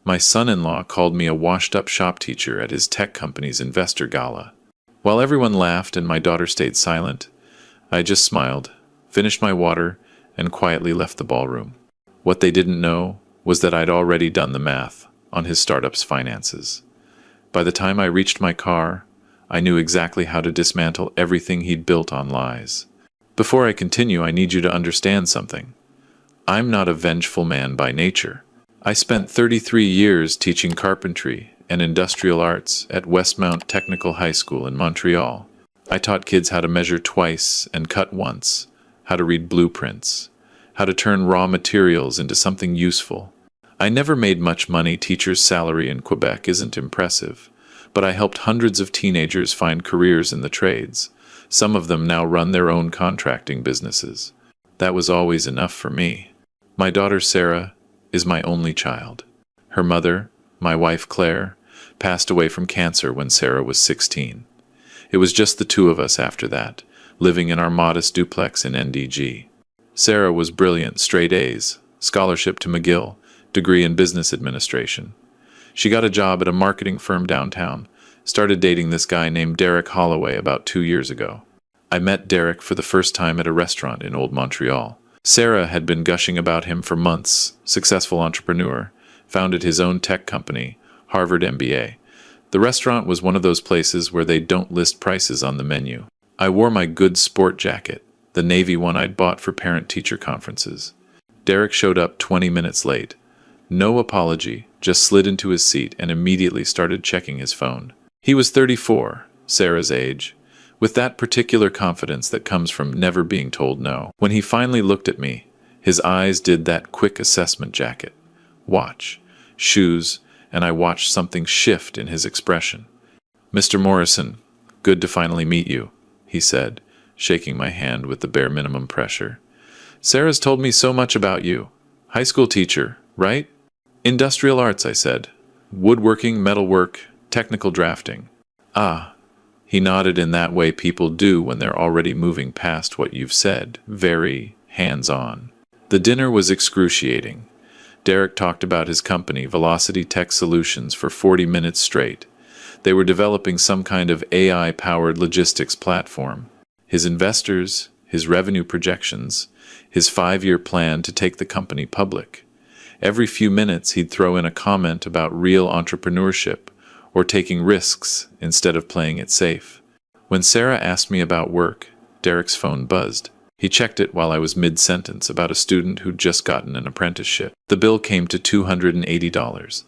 My son-in-law called me a washed-up shop teacher at his tech company's investor gala. While everyone laughed and my daughter stayed silent, I just smiled, finished my water, and quietly left the ballroom. What they didn't know was that I'd already done the math on his startup's finances. By the time I reached my car, I knew exactly how to dismantle everything he'd built on lies. Before I continue, I need you to understand something. I'm not a vengeful man by nature. I spent 33 years teaching carpentry and industrial arts at Westmount Technical High School in Montreal. I taught kids how to measure twice and cut once, how to read blueprints, how to turn raw materials into something useful. I never made much money. Teacher's salary in Quebec isn't impressive, but I helped hundreds of teenagers find careers in the trades. Some of them now run their own contracting businesses. That was always enough for me. My daughter Sarah is my only child. Her mother, my wife Claire, passed away from cancer when Sarah was 16. It was just the two of us after that, living in our modest duplex in NDG. Sarah was brilliant, straight A's, scholarship to McGill, degree in business administration. She got a job at a marketing firm downtown, started dating this guy named Derek Holloway about 2 years ago. I met Derek for the first time at a restaurant in Old Montreal. Sarah had been gushing about him for months, successful entrepreneur, founded his own tech company, Harvard MBA. The restaurant was one of those places where they don't list prices on the menu. I wore my good sport jacket, the navy one I'd bought for parent-teacher conferences. Derek showed up 20 minutes late. No apology, just slid into his seat and immediately started checking his phone. He was 34, Sarah's age, with that particular confidence that comes from never being told no. When he finally looked at me, his eyes did that quick assessment jacket, watch, shoes, and I watched something shift in his expression. "Mr. Morrison, good to finally meet you," he said, shaking my hand with the bare minimum pressure. "Sarah's told me so much about you. High school teacher, right?" "Industrial arts," I said. "Woodworking, metalwork, technical drafting." "Ah." He nodded in that way people do when they're already moving past what you've said, very hands-on. The dinner was excruciating. Derek talked about his company, Velocity Tech Solutions, for 40 minutes straight. They were developing some kind of AI-powered logistics platform. His investors, his revenue projections, his 5-year plan to take the company public. Every few minutes he'd throw in a comment about real entrepreneurship or taking risks instead of playing it safe. When Sarah asked me about work, Derek's phone buzzed. He checked it while I was mid-sentence about a student who'd just gotten an apprenticeship. The bill came to $280.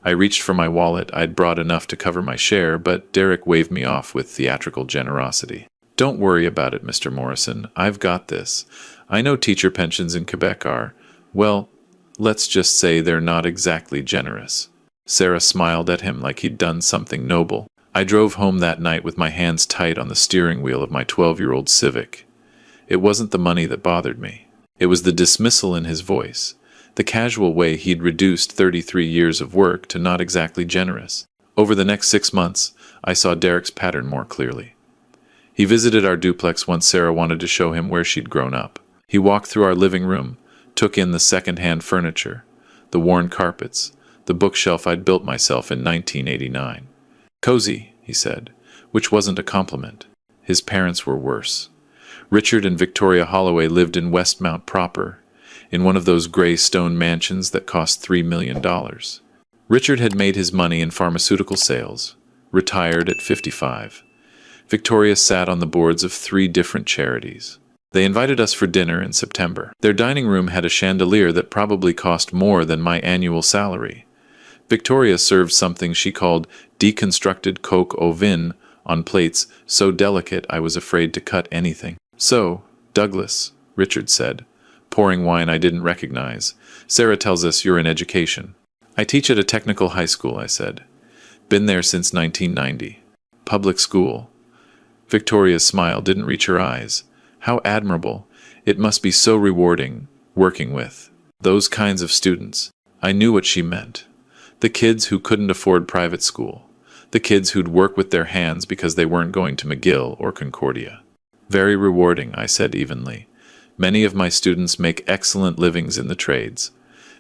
I reached for my wallet. I'd brought enough to cover my share, but Derek waved me off with theatrical generosity. "Don't worry about it, Mr. Morrison. I've got this. I know teacher pensions in Quebec are, well, let's just say they're not exactly generous." Sarah smiled at him like he'd done something noble. I drove home that night with my hands tight on the steering wheel of my 12-year-old Civic. It wasn't the money that bothered me. It was the dismissal in his voice, the casual way he'd reduced 33 years of work to not exactly generous. Over the next 6 months, I saw Derek's pattern more clearly. He visited our duplex once Sarah wanted to show him where she'd grown up. He walked through our living room, took in the second-hand furniture, the worn carpets, the bookshelf I'd built myself in 1989. "Cozy," he said, which wasn't a compliment. His parents were worse. Richard and Victoria Holloway lived in Westmount proper, in one of those gray stone mansions that cost $3 million. Richard had made his money in pharmaceutical sales, retired at 55. Victoria sat on the boards of 3 different charities. They invited us for dinner in September. Their dining room had a chandelier that probably cost more than my annual salary. Victoria served something she called deconstructed coq au vin on plates so delicate I was afraid to cut anything. "So, Douglas," Richard said, pouring wine I didn't recognize, "Sarah tells us you're in education." "I teach at a technical high school," I said. "Been there since 1990. Public school." Victoria's smile didn't reach her eyes. How admirable. It must be so rewarding, working with those kinds of students. I knew what she meant. The kids who couldn't afford private school. The kids who'd work with their hands because they weren't going to McGill or Concordia. "Very rewarding," I said evenly. "Many of my students make excellent livings in the trades.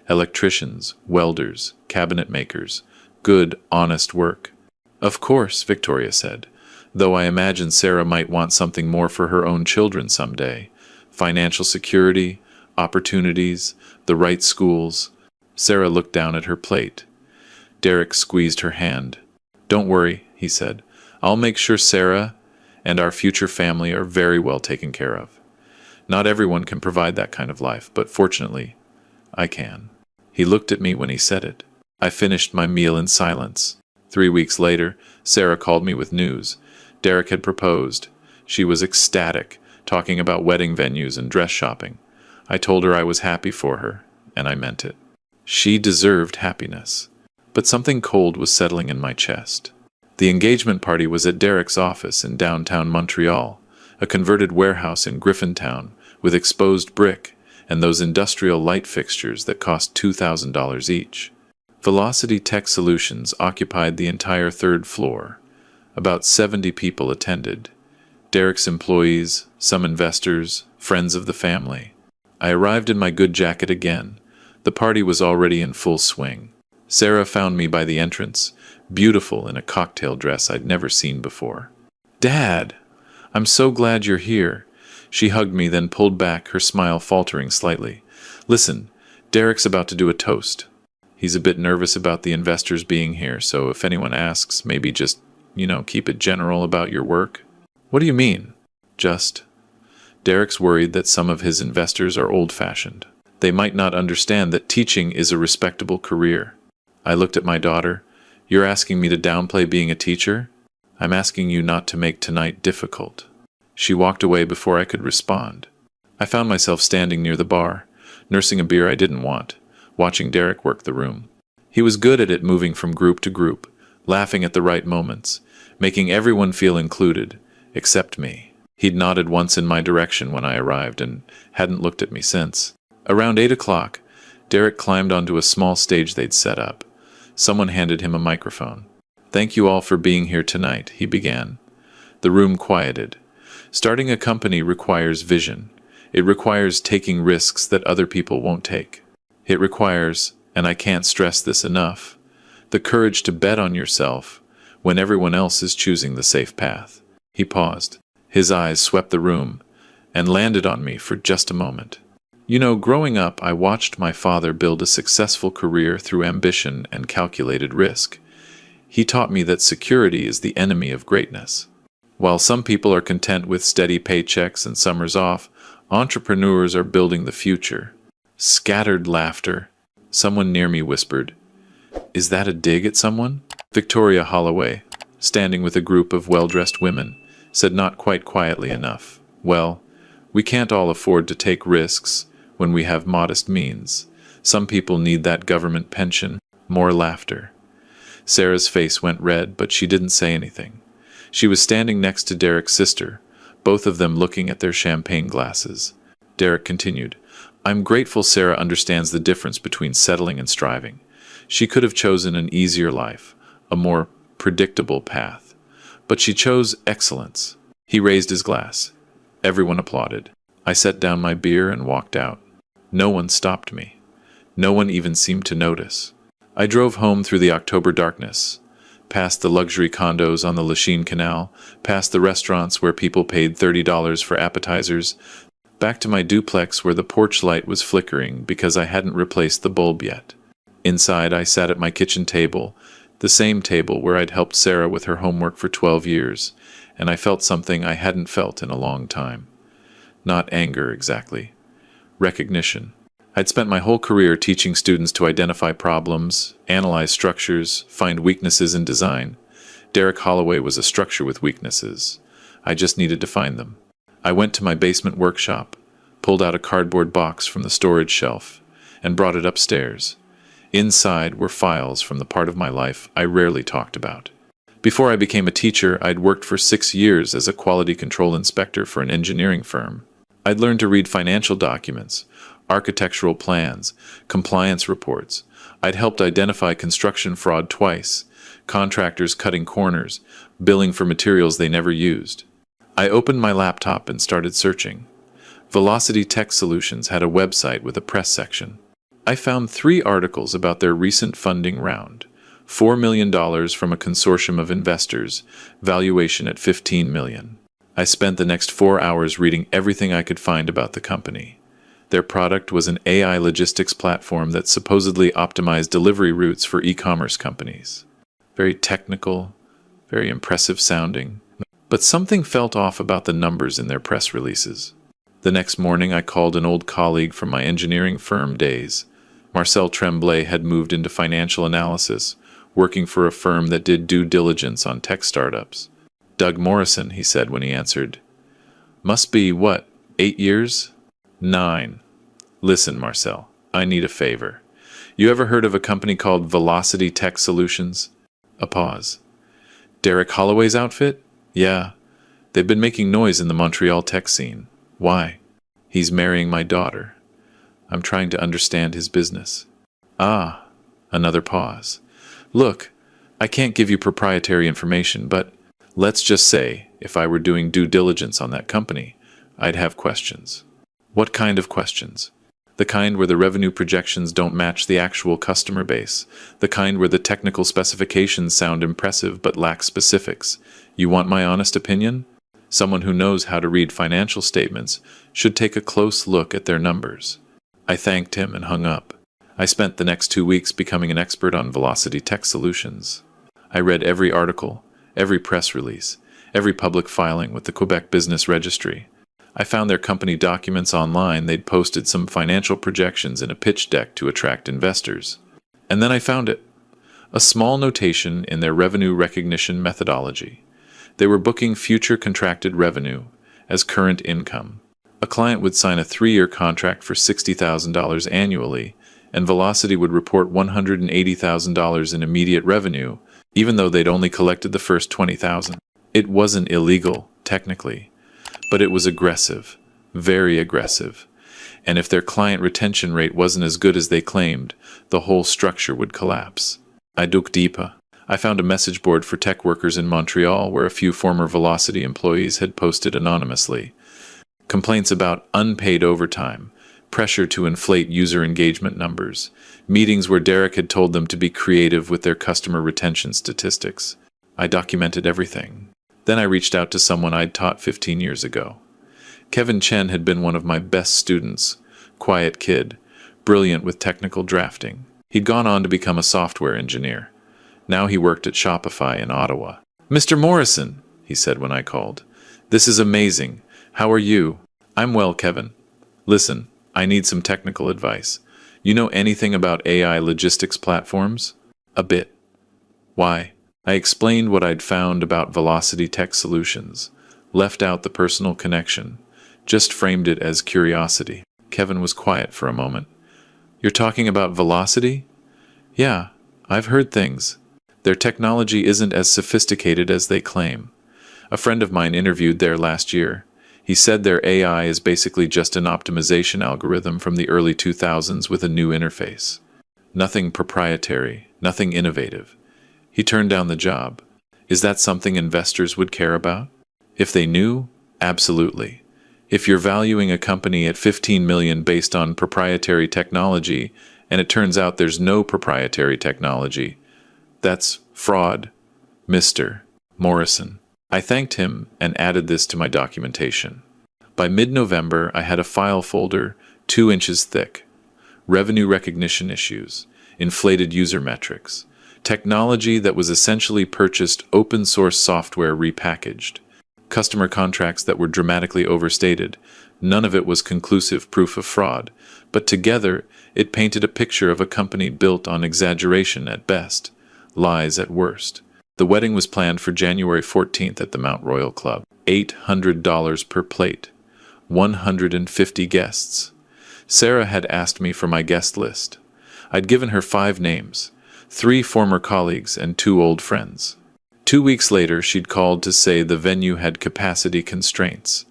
Electricians, welders, cabinet makers. Good, honest work. Of course, Victoria said, though I imagine Sarah might want something more for her own children someday. Financial security, opportunities, the right schools. Sarah looked down at her plate. Derek squeezed her hand. Don't worry, he said. I'll make sure Sarah and our future family are very well taken care of. Not everyone can provide that kind of life, but fortunately, I can. He looked at me when he said it. I finished my meal in silence. 3 weeks later, Sarah called me with news. Derek had proposed. She was ecstatic, talking about wedding venues and dress shopping. I told her I was happy for her, and I meant it. She deserved happiness. But something cold was settling in my chest. The engagement party was at Derek's office in downtown Montreal, a converted warehouse in Griffintown with exposed brick and those industrial light fixtures that cost $2,000 each. Velocity Tech Solutions occupied the entire third floor. About 70 people attended. Derek's employees, some investors, friends of the family. I arrived in my good jacket again. The party was already in full swing. Sarah found me by the entrance, beautiful in a cocktail dress I'd never seen before. Dad! I'm so glad you're here. She hugged me, then pulled back, her smile faltering slightly. Listen, Derek's about to do a toast. He's a bit nervous about the investors being here, so if anyone asks, maybe just, keep it general about your work. What do you mean? Just. Derek's worried that some of his investors are old-fashioned. They might not understand that teaching is a respectable career. I looked at my daughter. You're asking me to downplay being a teacher? I'm asking you not to make tonight difficult. She walked away before I could respond. I found myself standing near the bar, nursing a beer I didn't want, watching Derek work the room. He was good at it, moving from group to group, laughing at the right moments, making everyone feel included, except me. He'd nodded once in my direction when I arrived and hadn't looked at me since. Around 8 o'clock, Derek climbed onto a small stage they'd set up. Someone handed him a microphone. Thank you all for being here tonight, he began. The room quieted. Starting a company requires vision. It requires taking risks that other people won't take. It requires, and I can't stress this enough, the courage to bet on yourself when everyone else is choosing the safe path. He paused. His eyes swept the room and landed on me for just a moment. Growing up, I watched my father build a successful career through ambition and calculated risk. He taught me that security is the enemy of greatness. While some people are content with steady paychecks and summers off, entrepreneurs are building the future. Scattered laughter. Someone near me whispered, "Is that a dig at someone?" Victoria Holloway, standing with a group of well-dressed women, said not quite quietly enough, "Well, we can't all afford to take risks when we have modest means. Some people need that government pension." More laughter. Sarah's face went red, but she didn't say anything. She was standing next to Derek's sister, both of them looking at their champagne glasses. Derek continued, "I'm grateful Sarah understands the difference between settling and striving. She could have chosen an easier life, a more predictable path. But she chose excellence." He raised his glass. Everyone applauded. I set down my beer and walked out. No one stopped me. No one even seemed to notice. I drove home through the October darkness, past the luxury condos on the Lachine Canal, past the restaurants where people paid $30 for appetizers, back to my duplex where the porch light was flickering because I hadn't replaced the bulb yet. Inside, I sat at my kitchen table, the same table where I'd helped Sarah with her homework for 12 years, and I felt something I hadn't felt in a long time. Not anger, exactly. Recognition. I'd spent my whole career teaching students to identify problems, analyze structures, find weaknesses in design. Derek Holloway was a structure with weaknesses. I just needed to find them. I went to my basement workshop, pulled out a cardboard box from the storage shelf, and brought it upstairs. Inside were files from the part of my life I rarely talked about. Before I became a teacher, I'd worked for 6 years as a quality control inspector for an engineering firm. I'd learned to read financial documents, architectural plans, compliance reports. I'd helped identify construction fraud twice, contractors cutting corners, billing for materials they never used. I opened my laptop and started searching. Velocity Tech Solutions had a website with a press section. I found 3 articles about their recent funding round. $4 million from a consortium of investors, valuation at $15 million. I spent the next 4 hours reading everything I could find about the company. Their product was an AI logistics platform that supposedly optimized delivery routes for e-commerce companies. Very technical, very impressive sounding. But something felt off about the numbers in their press releases. The next morning I called an old colleague from my engineering firm days. Marcel Tremblay had moved into financial analysis, working for a firm that did due diligence on tech startups. Doug Morrison, he said when he answered. Must be, what, 8 years? 9. Listen, Marcel, I need a favor. You ever heard of a company called Velocity Tech Solutions? A pause. Derek Holloway's outfit? Yeah. They've been making noise in the Montreal tech scene. Why? He's marrying my daughter. I'm trying to understand his business. Ah, another pause. Look, I can't give you proprietary information, but let's just say, if I were doing due diligence on that company, I'd have questions. What kind of questions? The kind where the revenue projections don't match the actual customer base. The kind where the technical specifications sound impressive but lack specifics. You want my honest opinion? Someone who knows how to read financial statements should take a close look at their numbers. I thanked him and hung up. I spent the next 2 weeks becoming an expert on Velocity Tech Solutions. I read every article, every press release, every public filing with the Quebec Business Registry. I found their company documents online. They'd posted some financial projections in a pitch deck to attract investors. And then I found it. A small notation in their revenue recognition methodology. They were booking future contracted revenue as current income. A client would sign a 3-year contract for $60,000 annually, and Velocity would report $180,000 in immediate revenue, even though they'd only collected the first $20,000. It wasn't illegal, technically, but it was aggressive, very aggressive. And if their client retention rate wasn't as good as they claimed, the whole structure would collapse. I dug deeper. I found a message board for tech workers in Montreal where a few former Velocity employees had posted anonymously. Complaints about unpaid overtime, pressure to inflate user engagement numbers, meetings where Derek had told them to be creative with their customer retention statistics. I documented everything. Then I reached out to someone I'd taught 15 years ago. Kevin Chen had been one of my best students, quiet kid, brilliant with technical drafting. He'd gone on to become a software engineer. Now he worked at Shopify in Ottawa. Mr. Morrison, he said when I called. This is amazing. How are you? I'm well, Kevin. Listen, I need some technical advice. You know anything about AI logistics platforms? A bit. Why? I explained what I'd found about Velocity Tech Solutions, left out the personal connection, just framed it as curiosity. Kevin was quiet for a moment. You're talking about Velocity? Yeah, I've heard things. Their technology isn't as sophisticated as they claim. A friend of mine interviewed there last year. He said their AI is basically just an optimization algorithm from the early 2000s with a new interface. Nothing proprietary, nothing innovative. He turned down the job. Is that something investors would care about? If they knew, absolutely. If you're valuing a company at $15 million based on proprietary technology, and it turns out there's no proprietary technology, that's fraud, Mr. Morrison. I thanked him and added this to my documentation. By mid-November, I had a file folder 2 inches thick. Revenue recognition issues, inflated user metrics, technology that was essentially purchased open-source software repackaged, customer contracts that were dramatically overstated. None of it was conclusive proof of fraud, but together it painted a picture of a company built on exaggeration at best, lies at worst. The wedding was planned for January 14th at the Mount Royal Club. $800 per plate. 150 guests. Sarah had asked me for my guest list. I'd given her 5 names, 3 former colleagues and 2 old friends. 2 weeks later, she'd called to say the venue had capacity constraints.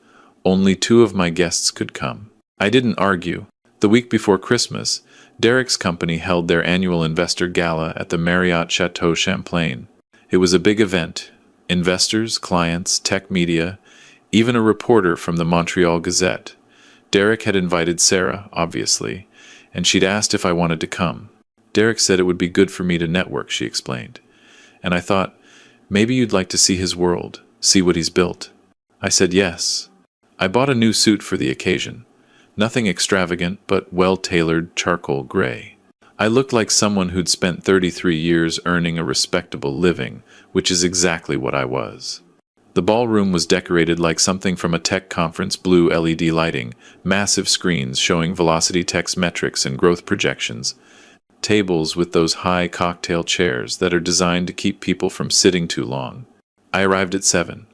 Only 2 of my guests could come. I didn't argue. The week before Christmas, Derek's company held their annual investor gala at the Marriott Chateau Champlain. It was a big event. Investors, clients, tech media, even a reporter from the Montreal Gazette. Derek had invited Sarah, obviously, and she'd asked if I wanted to come. Derek said it would be good for me to network, she explained. And I thought, maybe you'd like to see his world, see what he's built. I said yes. I bought a new suit for the occasion. Nothing extravagant, but well-tailored charcoal gray. I looked like someone who'd spent 33 years earning a respectable living, which is exactly what I was. The ballroom was decorated like something from a tech conference, blue LED lighting, massive screens showing Velocity Tech's metrics and growth projections, tables with those high cocktail chairs that are designed to keep people from sitting too long. I arrived at 7.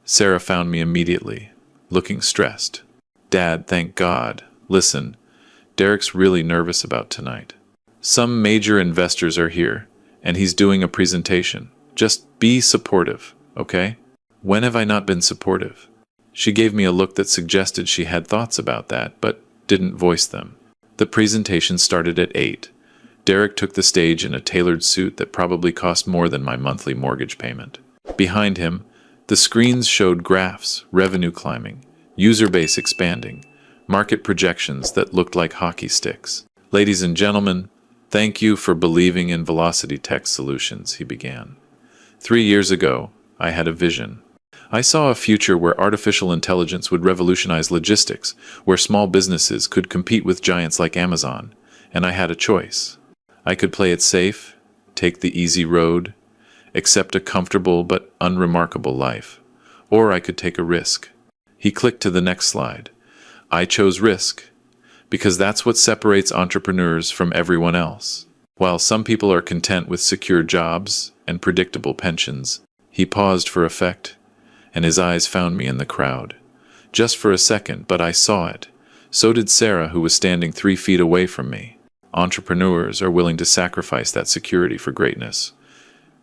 Sarah found me immediately, looking stressed. Dad, thank God. Listen, Derek's really nervous about tonight. Some major investors are here, and he's doing a presentation. Just be supportive, okay? When have I not been supportive? She gave me a look that suggested she had thoughts about that, but didn't voice them. The presentation started at 8. Derek took the stage in a tailored suit that probably cost more than my monthly mortgage payment. Behind him, the screens showed graphs, revenue climbing, user base expanding, market projections that looked like hockey sticks. Ladies and gentlemen, thank you for believing in Velocity Tech Solutions, he began. 3 years ago, I had a vision. I saw a future where artificial intelligence would revolutionize logistics, where small businesses could compete with giants like Amazon, and I had a choice. I could play it safe, take the easy road, accept a comfortable but unremarkable life, or I could take a risk. He clicked to the next slide. I chose risk, because that's what separates entrepreneurs from everyone else. While some people are content with secure jobs and predictable pensions, he paused for effect, and his eyes found me in the crowd. Just for a second, but I saw it. So did Sarah, who was standing 3 feet away from me. Entrepreneurs are willing to sacrifice that security for greatness.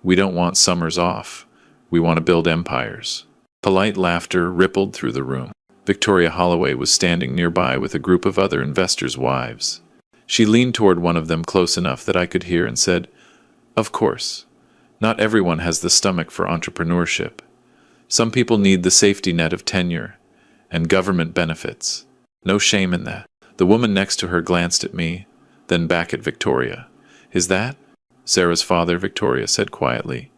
We don't want summers off. We want to build empires. Polite laughter rippled through the room. Victoria Holloway was standing nearby with a group of other investors' wives. She leaned toward one of them close enough that I could hear and said, "Of course, not everyone has the stomach for entrepreneurship. Some people need the safety net of tenure and government benefits. No shame in that." The woman next to her glanced at me, then back at Victoria. "Is that?" Sarah's father, Victoria said quietly.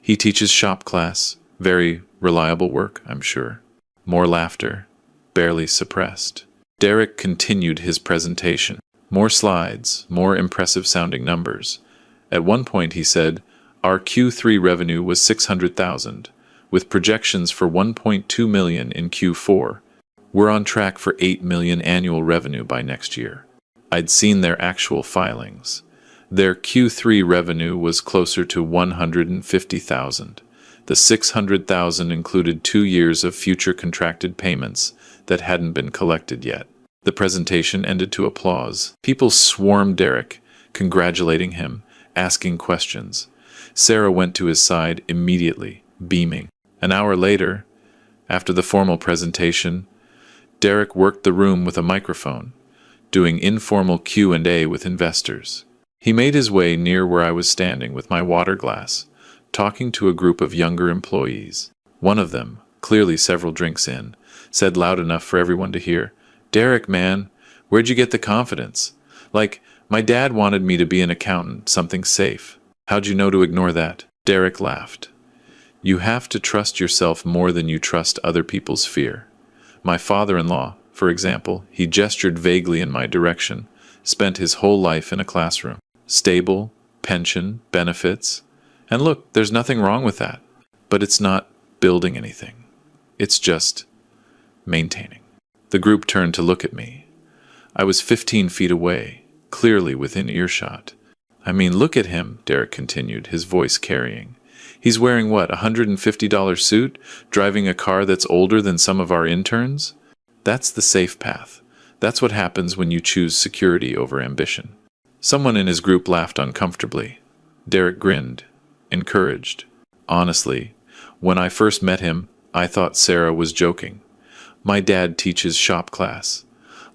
"He teaches shop class. Very reliable work, I'm sure." More laughter, barely suppressed. Derek continued his presentation. More slides, more impressive-sounding numbers. At one point he said, "Our Q3 revenue was $600,000, with projections for $1.2 million in Q4. We're on track for $8 million annual revenue by next year." I'd seen their actual filings. Their Q3 revenue was closer to $150,000. The $600,000 included 2 years of future contracted payments that hadn't been collected yet. The presentation ended to applause. People swarmed Derek, congratulating him, asking questions. Sarah went to his side immediately, beaming. An hour later, after the formal presentation, Derek worked the room with a microphone, doing informal Q&A with investors. He made his way near where I was standing with my water glass, talking to a group of younger employees. One of them, clearly several drinks in, said loud enough for everyone to hear, "Derek, man, where'd you get the confidence? Like, my dad wanted me to be an accountant, something safe. How'd you know to ignore that?" Derek laughed. "You have to trust yourself more than you trust other people's fear. My father-in-law, for example," he gestured vaguely in my direction, "spent his whole life in a classroom. Stable, pension, benefits. And look, there's nothing wrong with that. But it's not building anything. It's just maintaining." The group turned to look at me. I was 15 feet away, clearly within earshot. "I mean, look at him," Derek continued, his voice carrying. "He's wearing what, a $150 suit? Driving a car that's older than some of our interns? That's the safe path. That's what happens when you choose security over ambition." Someone in his group laughed uncomfortably. Derek grinned, encouraged. "Honestly, when I first met him, I thought Sarah was joking. My dad teaches shop class.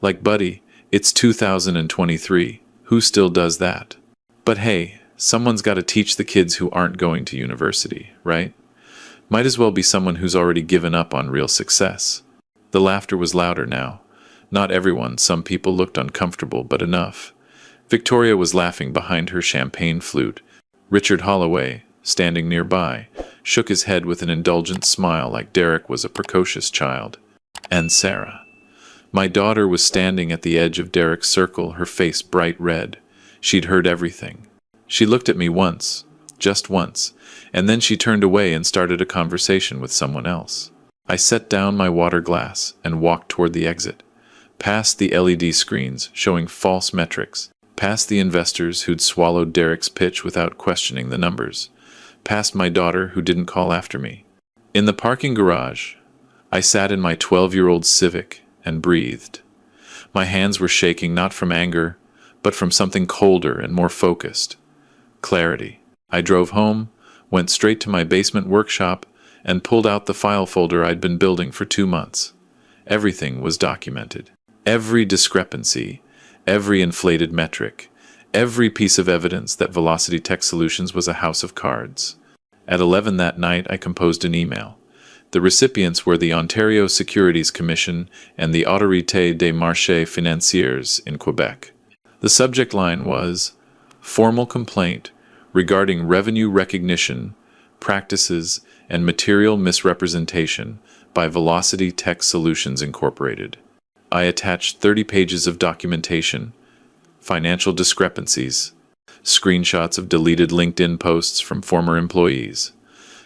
Like, buddy, it's 2023. Who still does that? But hey, someone's got to teach the kids who aren't going to university, right? Might as well be someone who's already given up on real success." The laughter was louder now, Not everyone, some people looked uncomfortable, but enough. Victoria was laughing behind her champagne flute. Richard Holloway, standing nearby, shook his head with an indulgent smile like Derek was a precocious child. And Sarah. My daughter was standing at the edge of Derek's circle, her face bright red. She'd heard everything. She looked at me once, just once, and then she turned away and started a conversation with someone else. I set down my water glass and walked toward the exit, past the LED screens showing false metrics, past the investors who'd swallowed Derek's pitch without questioning the numbers, past my daughter who didn't call after me. In the parking garage, I sat in my 12-year-old Civic and breathed. My hands were shaking not from anger, but from something colder and more focused. Clarity. I drove home, went straight to my basement workshop, and pulled out the file folder I'd been building for 2 months. Everything was documented. Every discrepancy, every inflated metric, every piece of evidence that Velocity Tech Solutions was a house of cards. At 11 that night, I composed an email. The recipients were the Ontario Securities Commission and the Autorité des Marchés Financiers in Quebec. The subject line was, "Formal complaint regarding revenue recognition, practices, and material misrepresentation by Velocity Tech Solutions Incorporated." I attached 30 pages of documentation, financial discrepancies, screenshots of deleted LinkedIn posts from former employees,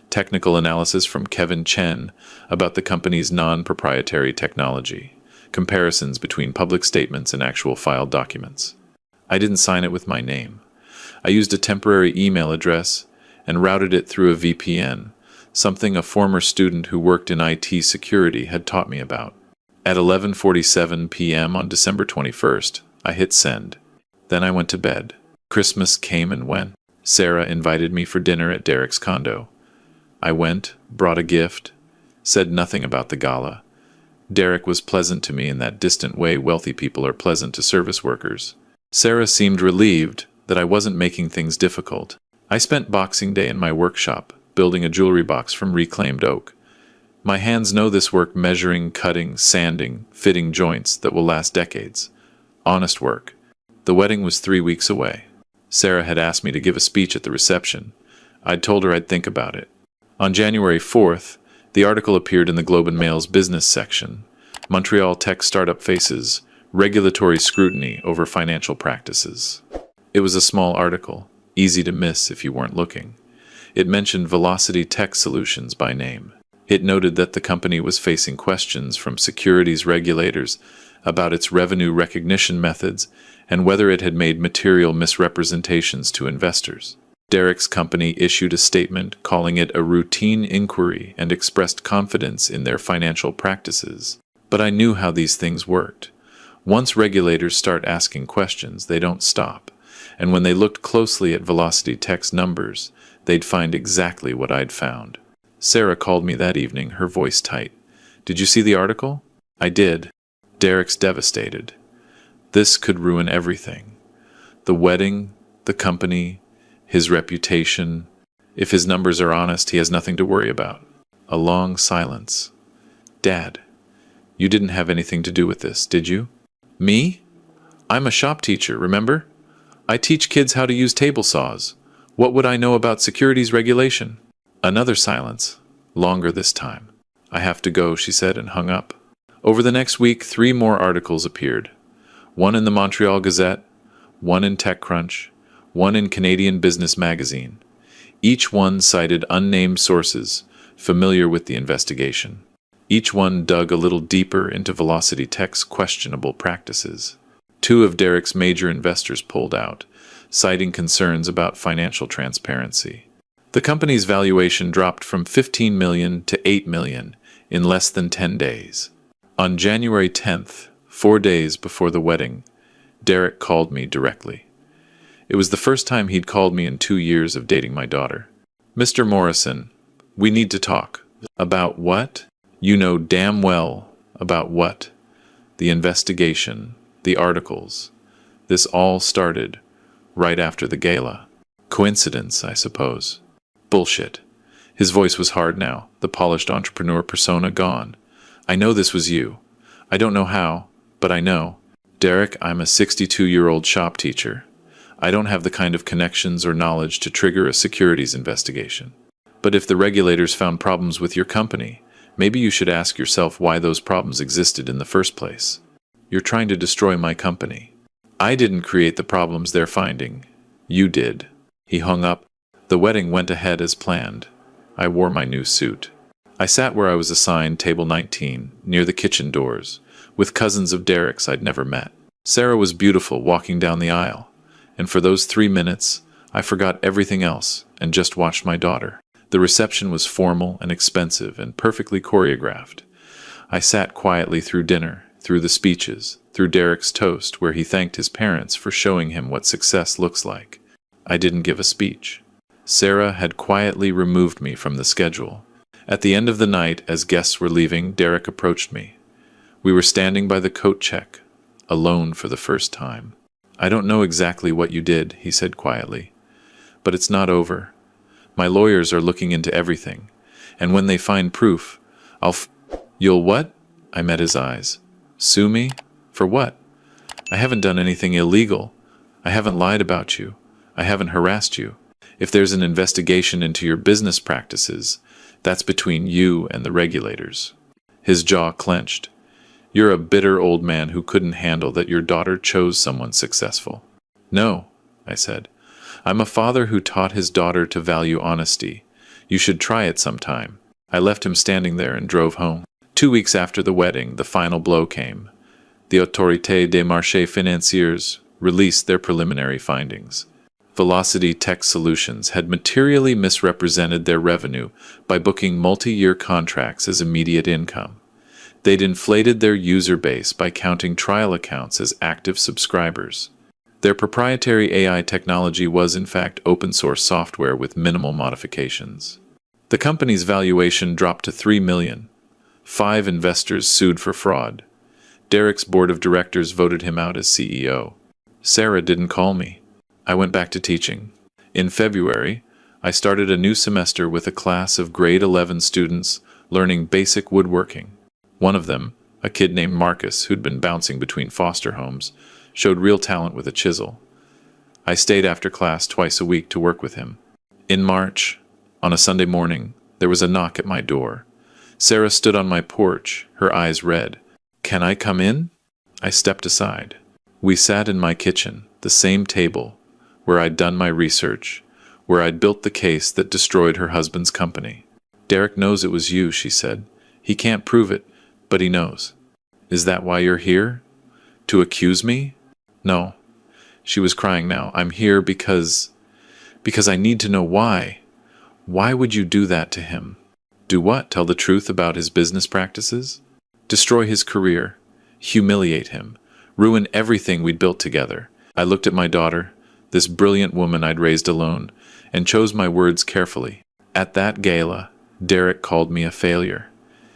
technical analysis from Kevin Chen about the company's non-proprietary technology, comparisons between public statements and actual filed documents. I didn't sign it with my name. I used a temporary email address and routed it through a VPN, something a former student who worked in IT security had taught me about. At 11:47 p.m. on December 21st, I hit send. Then I went to bed. Christmas came and went. Sarah invited me for dinner at Derek's condo. I went, brought a gift, said nothing about the gala. Derek was pleasant to me in that distant way wealthy people are pleasant to service workers. Sarah seemed relieved that I wasn't making things difficult. I spent Boxing Day in my workshop, building a jewelry box from reclaimed oak. My hands know this work, measuring, cutting, sanding, fitting joints that will last decades. Honest work. The wedding was 3 weeks away. Sarah had asked me to give a speech at the reception. I'd told her I'd think about it. On January 4th, the article appeared in the Globe and Mail's business section. Montreal tech startup faces regulatory scrutiny over financial practices. It was a small article, easy to miss if you weren't looking. It mentioned Velocity Tech Solutions by name. It noted that the company was facing questions from securities regulators about its revenue recognition methods and whether it had made material misrepresentations to investors. Derek's company issued a statement calling it a routine inquiry and expressed confidence in their financial practices. But I knew how these things worked. Once regulators start asking questions, they don't stop. And when they looked closely at Velocity Tech's numbers, they'd find exactly what I'd found. Sarah called me that evening, her voice tight. "Did you see the article?" I did. Derek's devastated. This could ruin everything. The wedding, the company, his reputation. If his numbers are honest, he has nothing to worry about. A long silence. "Dad, you didn't have anything to do with this, did you?" "Me? I'm a shop teacher, remember? I teach kids how to use table saws. What would I know about securities regulation?" Another silence, longer this time. "I have to go," she said, and hung up. Over the next week, 3 more articles appeared. One in the Montreal Gazette, one in TechCrunch, one in Canadian Business Magazine. Each one cited unnamed sources familiar with the investigation. Each one dug a little deeper into Velocity Tech's questionable practices. 2 of Derek's major investors pulled out, citing concerns about financial transparency. The company's valuation dropped from $15 million to $8 million in less than 10 days. On January 10th, 4 days before the wedding, Derek called me directly. It was the first time he'd called me in 2 years of dating my daughter. "Mr. Morrison, we need to talk." "About what?" "You know damn well about what. The investigation, the articles. This all started right after the gala. Coincidence, I suppose." "Bullshit." His voice was hard now, the polished entrepreneur persona gone. "I know this was you. I don't know how, But I know. Derek, I'm a 62-year-old shop teacher. I don't have the kind of connections or knowledge to trigger a securities investigation. But if the regulators found problems with your company, maybe you should ask yourself why those problems existed in the first place. You're trying to destroy my company. I didn't create the problems they're finding. You did. He hung up. The wedding went ahead as planned. I wore my new suit. I sat where I was assigned, table 19, near the kitchen doors, with cousins of Derek's I'd never met. Sarah was beautiful walking down the aisle, and for those 3 minutes, I forgot everything else and just watched my daughter. The reception was formal and expensive and perfectly choreographed. I sat quietly through dinner, through the speeches, through Derek's toast where he thanked his parents for showing him what success looks like. I didn't give a speech. Sarah had quietly removed me from the schedule. At the end of the night, as guests were leaving, Derek approached me. We were standing by the coat check, alone for the first time. I don't know exactly what you did, he said quietly, but it's not over. My lawyers are looking into everything, and when they find proof, You'll what? I met his eyes. Sue me? For what? I haven't done anything illegal. I haven't lied about you. I haven't harassed you. If there's an investigation into your business practices, that's between you and the regulators. His jaw clenched. You're a bitter old man who couldn't handle that your daughter chose someone successful. No, I said. I'm a father who taught his daughter to value honesty. You should try it sometime. I left him standing there and drove home. 2 weeks after the wedding, the final blow came. The Autorité des Marchés Financiers released their preliminary findings. Velocity Tech Solutions had materially misrepresented their revenue by booking multi-year contracts as immediate income. They'd inflated their user base by counting trial accounts as active subscribers. Their proprietary AI technology was in fact open-source software with minimal modifications. The company's valuation dropped to $3 million. 5 investors sued for fraud. Derek's board of directors voted him out as CEO. Sarah didn't call me. I went back to teaching. In February, I started a new semester with a class of grade 11 students learning basic woodworking. One of them, a kid named Marcus who'd been bouncing between foster homes, showed real talent with a chisel. I stayed after class twice a week to work with him. In March, on a Sunday morning, there was a knock at my door. Sarah stood on my porch, her eyes red. "Can I come in?" I stepped aside. We sat in my kitchen, the same table, where I'd done my research, where I'd built the case that destroyed her husband's company. "Derek knows it was you," she said. "He can't prove it, but he knows." "Is that why you're here? To accuse me?" "No." She was crying now. "I'm here because I need to know why. Why would you do that to him?" "Do what? Tell the truth about his business practices? Destroy his career, humiliate him, ruin everything we'd built together." I looked at my daughter, this brilliant woman I'd raised alone, and chose my words carefully. At that gala, Derek called me a failure.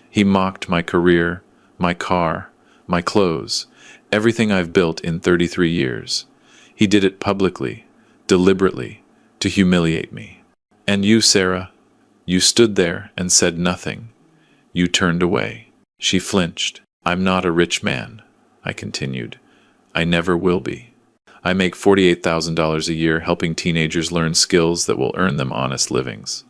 He mocked my career, my car, my clothes, everything I've built in 33 years. He did it publicly, deliberately, to humiliate me. And you, Sarah, you stood there and said nothing. You turned away. She flinched. "I'm not a rich man," I continued. "I never will be. I make $48,000 a year helping teenagers learn skills that will earn them honest livings.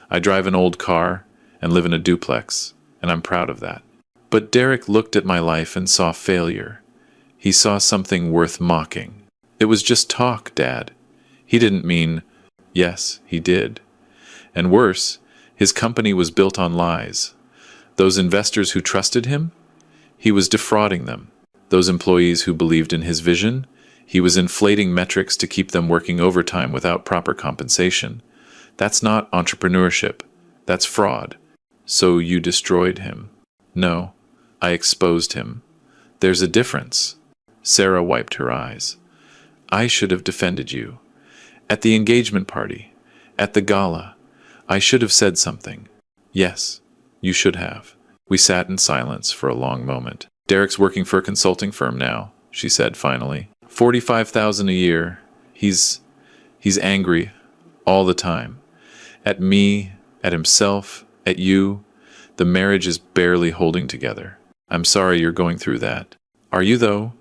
I drive an old car and live in a duplex, and I'm proud of that." But Derek looked at my life and saw failure. He saw something worth mocking. "It was just talk, Dad. He didn't mean—" Yes, he did. And worse, his company was built on lies. Those investors who trusted him? He was defrauding them. Those employees who believed in his vision? He was inflating metrics to keep them working overtime without proper compensation. That's not entrepreneurship. That's fraud. So you destroyed him. No, I exposed him. There's a difference. Sarah wiped her eyes. I should have defended you. At the engagement party, at the gala, I should have said something. Yes, you should have. We sat in silence for a long moment. Derek's working for a consulting firm now, she said finally. $45,000 a year. He's angry all the time. At me, at himself, at you. The marriage is barely holding together. I'm sorry you're going through that. Are you, though?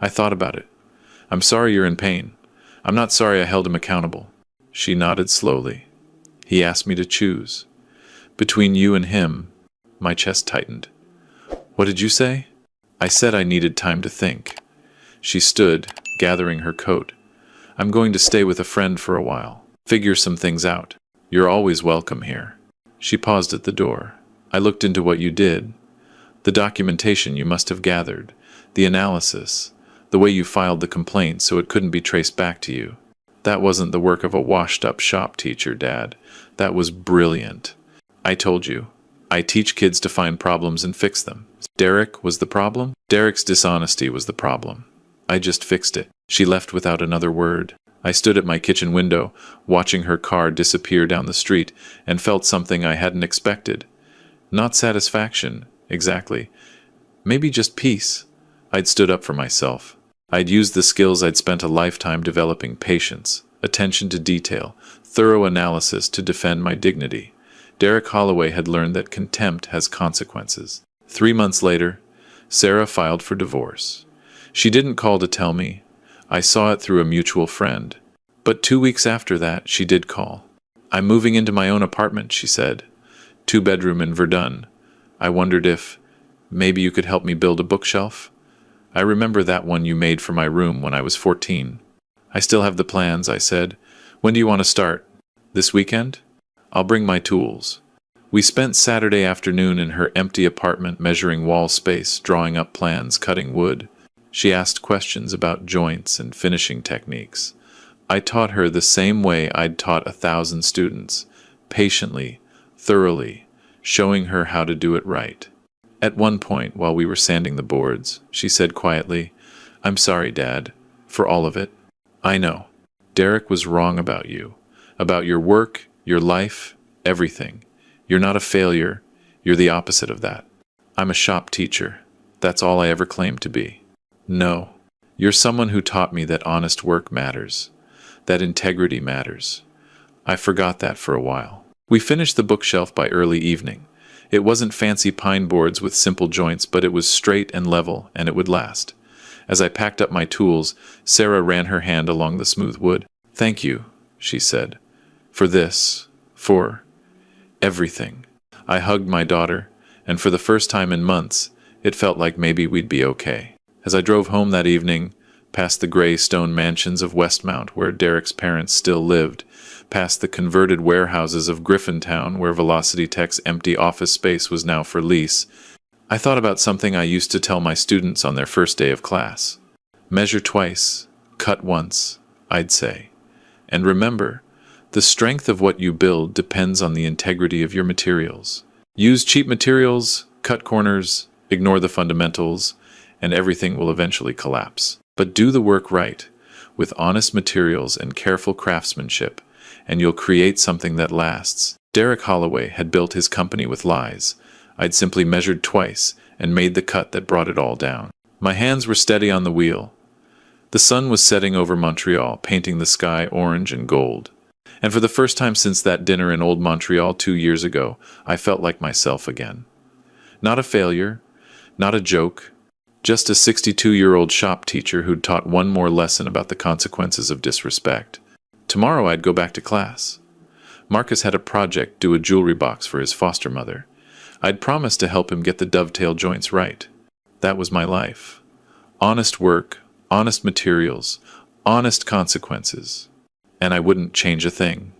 I thought about it. I'm sorry you're in pain. I'm not sorry I held him accountable. She nodded slowly. He asked me to choose. Between you and him, my chest tightened. What did you say? I said I needed time to think. She stood, gathering her coat. I'm going to stay with a friend for a while. Figure some things out. You're always welcome here. She paused at the door. I looked into what you did. The documentation you must have gathered. The analysis. The way you filed the complaint so it couldn't be traced back to you. That wasn't the work of a washed-up shop teacher, Dad. That was brilliant. I told you. I teach kids to find problems and fix them. Derek was the problem? Derek's dishonesty was the problem. I just fixed it. She left without another word. I stood at my kitchen window, watching her car disappear down the street, and felt something I hadn't expected. Not satisfaction, exactly. Maybe just peace. I'd stood up for myself. I'd used the skills I'd spent a lifetime developing: patience, attention to detail, thorough analysis to defend my dignity. Derek Holloway had learned that contempt has consequences. 3 months later, Sarah filed for divorce. She didn't call to tell me. I saw it through a mutual friend. But 2 weeks after that, she did call. I'm moving into my own apartment, she said. 2-bedroom in Verdun. I wondered if maybe you could help me build a bookshelf. I remember that one you made for my room when I was 14. I still have the plans, I said. When do you want to start? This weekend? I'll bring my tools. We spent Saturday afternoon in her empty apartment measuring wall space, drawing up plans, cutting wood. She asked questions about joints and finishing techniques. I taught her the same way I'd taught 1,000 students, patiently, thoroughly, showing her how to do it right. At one point, while we were sanding the boards, she said quietly, I'm sorry, Dad, for all of it. I know. Derek was wrong about you, about your work, your life, everything. You're not a failure. You're the opposite of that. I'm a shop teacher. That's all I ever claimed to be. No. You're someone who taught me that honest work matters, that integrity matters. I forgot that for a while. We finished the bookshelf by early evening. It wasn't fancy pine boards with simple joints, but it was straight and level, and it would last. As I packed up my tools, Sarah ran her hand along the smooth wood. Thank you, she said, for this, for everything. I hugged my daughter, and for the first time in months, it felt like maybe we'd be okay. As I drove home that evening, past the gray stone mansions of Westmount where Derek's parents still lived, past the converted warehouses of Griffintown where Velocity Tech's empty office space was now for lease, I thought about something I used to tell my students on their first day of class. Measure twice, cut once, I'd say. And remember, the strength of what you build depends on the integrity of your materials. Use cheap materials, cut corners, ignore the fundamentals, and everything will eventually collapse. But do the work right, with honest materials and careful craftsmanship, and you'll create something that lasts. Derek Holloway had built his company with lies. I'd simply measured twice and made the cut that brought it all down. My hands were steady on the wheel. The sun was setting over Montreal, painting the sky orange and gold. And for the first time since that dinner in old Montreal 2 years ago, I felt like myself again. Not a failure, not a joke, just a 62-year-old shop teacher who'd taught one more lesson about the consequences of disrespect. Tomorrow I'd go back to class. Marcus had a project, do a jewelry box for his foster mother. I'd promised to help him get the dovetail joints right. That was my life. Honest work, honest materials, honest consequences. And I wouldn't change a thing.